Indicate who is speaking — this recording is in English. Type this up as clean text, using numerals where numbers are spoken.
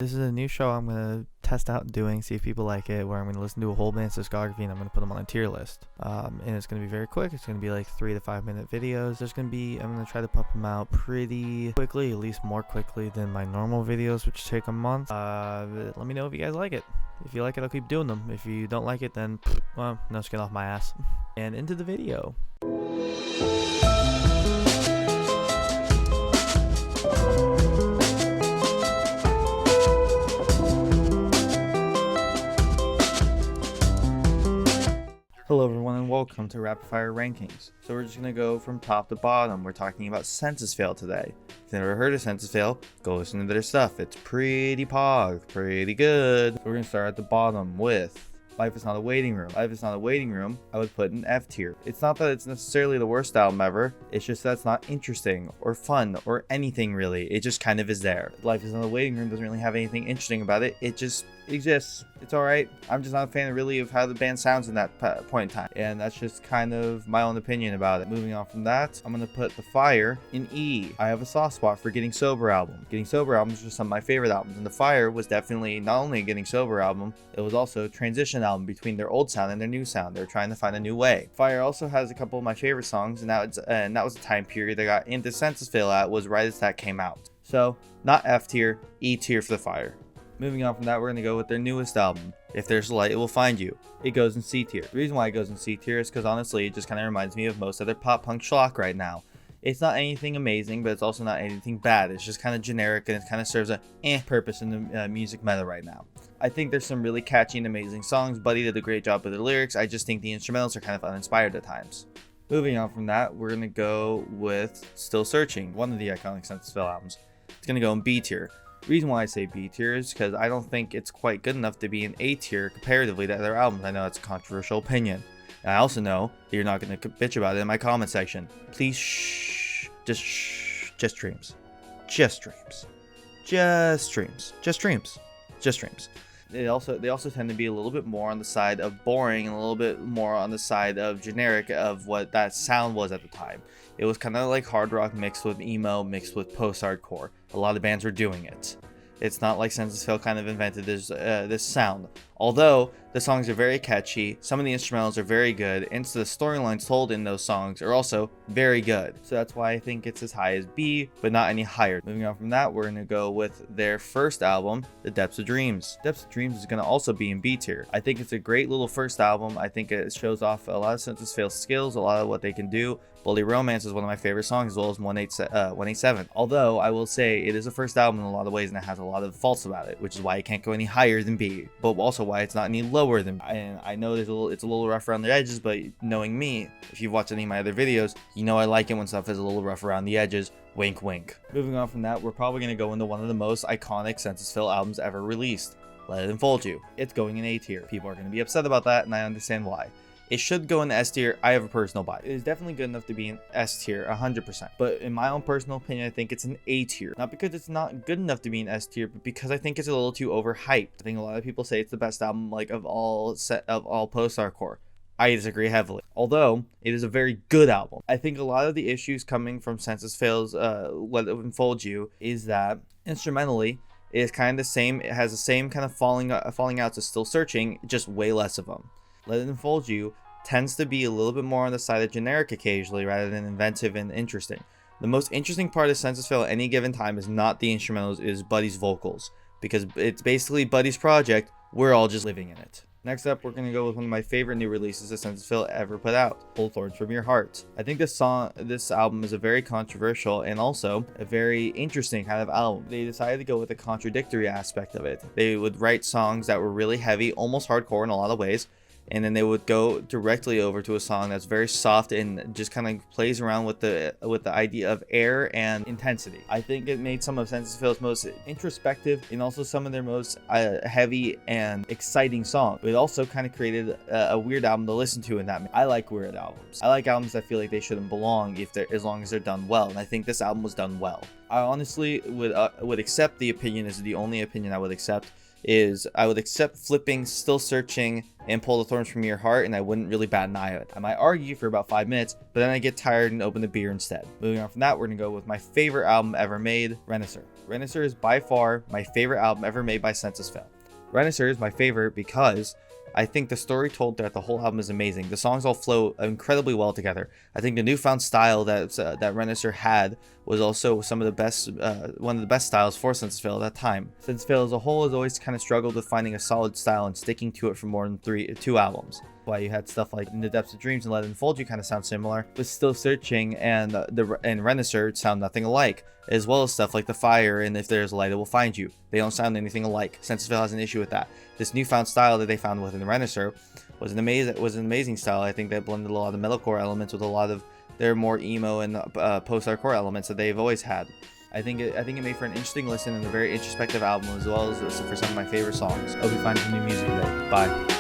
Speaker 1: This is a new show I'm going to test out doing, see if people like it, where I'm going to listen to a whole band's discography and I'm going to put them on a tier list. And it's going to be very quick. It's going to be like 3 to 5 minute videos. I'm going to try to pump them out pretty quickly, at least more quickly than my normal videos, which take a month. Let me know if you guys like it. If you like it, I'll keep doing them. If you don't like it, then, well, no skin off my ass. And into the video. Hello everyone and welcome to Rapid Fire Rankings. So we're just going to go from top to bottom. We're talking about Senses Fail today. If you've never heard of Senses Fail, go listen to their stuff. It's pretty pog, pretty good. So we're going to start at the bottom with Life is Not a Waiting Room. Life is Not a Waiting Room, I would put in F tier. It's not that it's necessarily the worst album ever, it's just that it's not interesting or fun or anything really. It just kind of is there. Life is Not a Waiting Room doesn't really have anything interesting about it. It just exists. It's alright. I'm just not a fan really of how the band sounds in that point in time. And that's just kind of my own opinion about it. Moving on from that, I'm going to put The Fire in E. I have a soft spot for Getting Sober album. Getting Sober album is just some of my favorite albums. And The Fire was definitely not only a Getting Sober album, it was also a transition album between their old sound and their new sound. They're trying to find a new way. Fire also has a couple of my favorite songs, and that was the time period they got into Senses Fail at, was right as that came out. So, not F tier, E tier for The Fire. Moving on from that, we're going to go with their newest album, If There's Light, It Will Find You. It goes in C tier. The reason why it goes in C tier is because honestly, it just kind of reminds me of most other pop punk schlock right now. It's not anything amazing, but it's also not anything bad. It's just kind of generic, and it kind of serves a purpose in the music meta right now. I think there's some really catchy and amazing songs. Buddy did a great job with the lyrics. I just think the instrumentals are kind of uninspired at times. Moving on from that, we're going to go with Still Searching, one of the iconic Senses Fail albums. It's going to go in B tier. The reason why I say B tier is because I don't think it's quite good enough to be an A tier comparatively to other albums. I know that's a controversial opinion. And I also know that you're not going to bitch about it in my comment section. Please shh. Just shh. Just dreams. Just dreams. Just dreams. Just dreams. Just dreams. They also tend to be a little bit more on the side of boring and a little bit more on the side of generic of what that sound was at the time. It was kind of like hard rock mixed with emo mixed with post-hardcore. A lot of bands were doing it. It's not like Senses Fail kind of invented this sound. Although the songs are very catchy, some of the instrumentals are very good, and so the storylines told in those songs are also very good. So that's why I think it's as high as B, but not any higher. Moving on from that, we're going to go with their first album, The Depths of Dreams. Depths of Dreams is going to also be in B tier. I think it's a great little first album. I think it shows off a lot of Senses Fail skills, a lot of what they can do. Bloody Romance is one of my favorite songs, as well as 187. Although I will say it is a first album in a lot of ways, and it has a lot of faults about it, which is why it can't go any higher than B, but also why it's not any lower than B. And I know it's a little rough around the edges, but knowing me, if you've watched any of my other videos, you know I like it when stuff is a little rough around the edges. Wink, wink. Moving on from that, we're probably going to go into one of the most iconic Senses Fail albums ever released, Let It Unfold You. It's going in A tier. People are going to be upset about that, and I understand why. It should go in S tier. I have a personal bias. It is definitely good enough to be in S tier, 100%. But in my own personal opinion, I think it's an A tier. Not because it's not good enough to be in S tier, but because I think it's a little too overhyped. I think a lot of people say it's the best album of all post-hardcore. I disagree heavily. Although it is a very good album. I think a lot of the issues coming from Senses Fail's Let It Unfold You is that instrumentally it is kind of the same. It has the same kind of falling out to Still Searching, just way less of them. Let It Unfold You tends to be a little bit more on the side of generic occasionally rather than inventive and interesting. The most interesting part of Senses Fail at any given time is not the instrumentals, it is Buddy's vocals. Because it's basically Buddy's project, we're all just living in it. Next up, we're going to go with one of my favorite new releases that Senses Fail ever put out, Pull Thorns From Your Heart. I think this album is a very controversial and also a very interesting kind of album. They decided to go with a contradictory aspect of it. They would write songs that were really heavy, almost hardcore in a lot of ways, and then they would go directly over to a song that's very soft and just kind of plays around with the idea of air and intensity. I think it made some of Senses Fail's most introspective and also some of their most heavy and exciting songs. It also kind of created a weird album to listen to in that. I like weird albums. I like albums that feel like they shouldn't belong as long as they're done well, and I think this album was done well. I honestly would accept the opinion as the only opinion I would accept. I would accept flipping Still Searching and Pull the Thorns From Your Heart, and I wouldn't really bat an eye at it. I might argue for about 5 minutes, but then I get tired and open the beer instead. Moving on from that, we're going to go with my favorite album ever made, Renaissance. Renaissance is by far my favorite album ever made by Senses Fail. Renaissance is my favorite because I think the story told throughout the whole album is amazing. The songs all flow incredibly well together. I think the newfound style that Renaissance had was also some of the best, one of the best styles for Senses Fail at that time. Senses Fail as a whole has always kind of struggled with finding a solid style and sticking to it for more than two albums. Why you had stuff like In the Depths of Dreams and Let It Unfold You kind of sound similar, but Still Searching and Renaissance sound nothing alike, as well as stuff like The Fire and If There's a Light It Will Find You. They don't sound anything alike. Senses Fail has an issue with that. This newfound style that they found within Renaissance was an amazing style. I think that blended a lot of metalcore elements with a lot of their more emo and post-hardcore elements that they've always had. I think it made for an interesting listen and a very introspective album, as well as for some of my favorite songs. I hope you find some new music today. Bye.